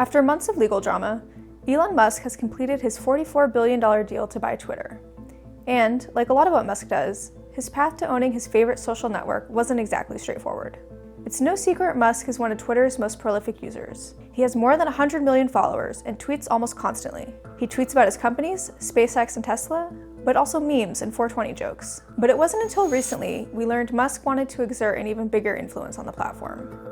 After months of legal drama, Elon Musk has completed his $44 billion deal to buy Twitter. And, like a lot of what Musk does, his path to owning his favorite social network wasn't exactly straightforward. It's no secret Musk is one of Twitter's most prolific users. He has more than 100 million followers and tweets almost constantly. He tweets about his companies, SpaceX and Tesla, but also memes and 420 jokes. But it wasn't until recently we learned Musk wanted to exert an even bigger influence on the platform.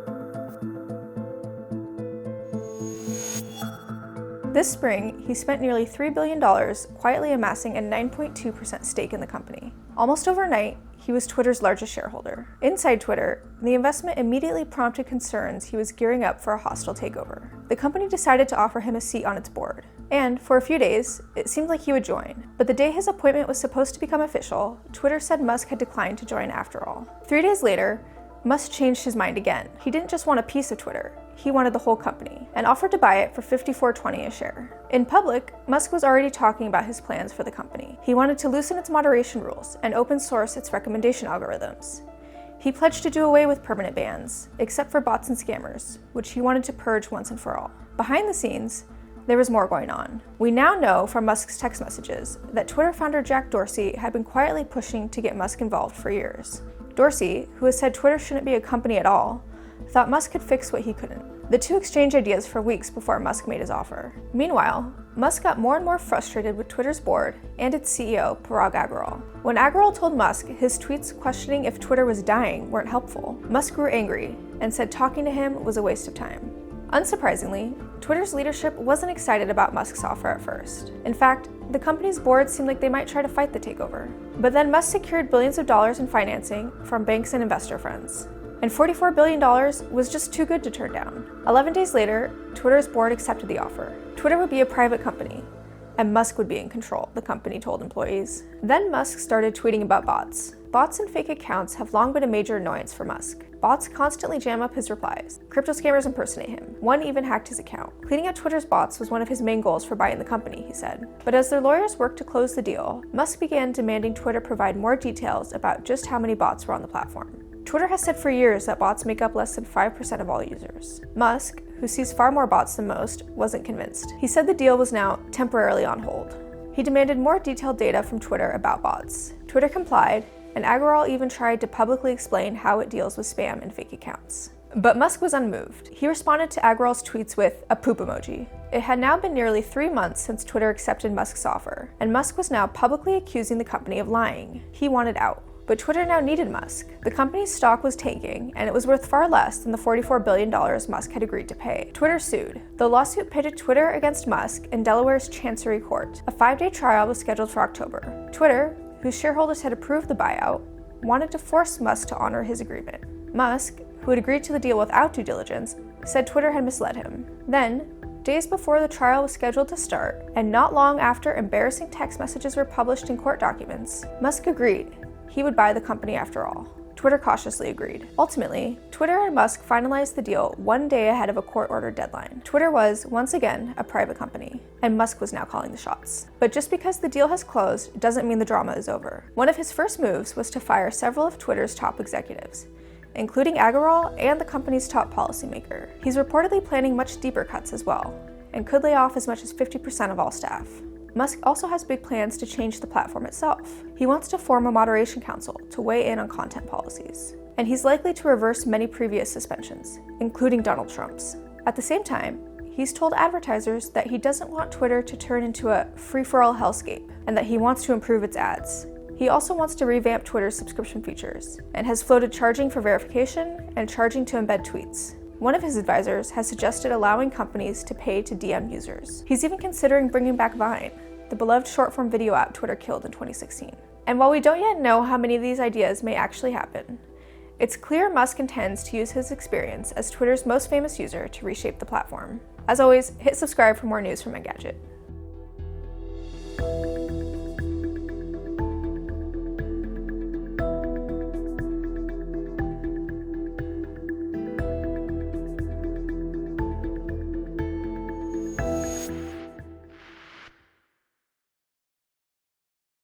This spring, he spent nearly $3 billion quietly amassing a 9.2% stake in the company. Almost overnight, he was Twitter's largest shareholder. Inside Twitter, the investment immediately prompted concerns he was gearing up for a hostile takeover. The company decided to offer him a seat on its board. And for a few days, it seemed like he would join. But the day his appointment was supposed to become official, Twitter said Musk had declined to join after all. 3 days later, Musk changed his mind again. He didn't just want a piece of Twitter, he wanted the whole company, and offered to buy it for $54.20 a share. In public, Musk was already talking about his plans for the company. He wanted to loosen its moderation rules and open source its recommendation algorithms. He pledged to do away with permanent bans, except for bots and scammers, which he wanted to purge once and for all. Behind the scenes, there was more going on. We now know from Musk's text messages that Twitter founder Jack Dorsey had been quietly pushing to get Musk involved for years. Dorsey, who has said Twitter shouldn't be a company at all, thought Musk could fix what he couldn't. The two exchanged ideas for weeks before Musk made his offer. Meanwhile, Musk got more and more frustrated with Twitter's board and its CEO, Parag Agrawal. When Agrawal told Musk his tweets questioning if Twitter was dying weren't helpful, Musk grew angry and said talking to him was a waste of time. Unsurprisingly, Twitter's leadership wasn't excited about Musk's offer at first. In fact, the company's board seemed like they might try to fight the takeover. But then Musk secured billions of dollars in financing from banks and investor friends. And $44 billion was just too good to turn down. 11 days later, Twitter's board accepted the offer. Twitter would be a private company, and Musk would be in control, the company told employees. Then Musk started tweeting about bots. Bots and fake accounts have long been a major annoyance for Musk. Bots constantly jam up his replies. Crypto scammers impersonate him. One even hacked his account. Cleaning out Twitter's bots was one of his main goals for buying the company, he said. But as their lawyers worked to close the deal, Musk began demanding Twitter provide more details about just how many bots were on the platform. Twitter has said for years that bots make up less than 5% of all users. Musk, who sees far more bots than most, wasn't convinced. He said the deal was now temporarily on hold. He demanded more detailed data from Twitter about bots. Twitter complied, and Agrawal even tried to publicly explain how it deals with spam and fake accounts. But Musk was unmoved. He responded to Agrawal's tweets with a poop emoji. It had now been nearly 3 months since Twitter accepted Musk's offer, and Musk was now publicly accusing the company of lying. He wanted out. But Twitter now needed Musk. The company's stock was tanking, and it was worth far less than the $44 billion Musk had agreed to pay. Twitter sued. The lawsuit pitted Twitter against Musk in Delaware's Chancery Court. A 5-day trial was scheduled for October. Twitter, whose shareholders had approved the buyout, wanted to force Musk to honor his agreement. Musk, who had agreed to the deal without due diligence, said Twitter had misled him. Then, days before the trial was scheduled to start, and not long after embarrassing text messages were published in court documents, Musk agreed he would buy the company after all. Twitter cautiously agreed. Ultimately, Twitter and Musk finalized the deal 1 day ahead of a court-ordered deadline. Twitter was, once again, a private company, and Musk was now calling the shots. But just because the deal has closed doesn't mean the drama is over. One of his first moves was to fire several of Twitter's top executives, including Agrawal and the company's top policymaker. He's reportedly planning much deeper cuts as well, and could lay off as much as 50% of all staff. Musk also has big plans to change the platform itself. He wants to form a moderation council to weigh in on content policies. And he's likely to reverse many previous suspensions, including Donald Trump's. At the same time, he's told advertisers that he doesn't want Twitter to turn into a free-for-all hellscape, and that he wants to improve its ads. He also wants to revamp Twitter's subscription features, and has floated charging for verification and charging to embed tweets. One of his advisors has suggested allowing companies to pay to DM users. He's even considering bringing back Vine, the beloved short-form video app Twitter killed in 2016. And while we don't yet know how many of these ideas may actually happen, it's clear Musk intends to use his experience as Twitter's most famous user to reshape the platform. As always, hit subscribe for more news from Engadget.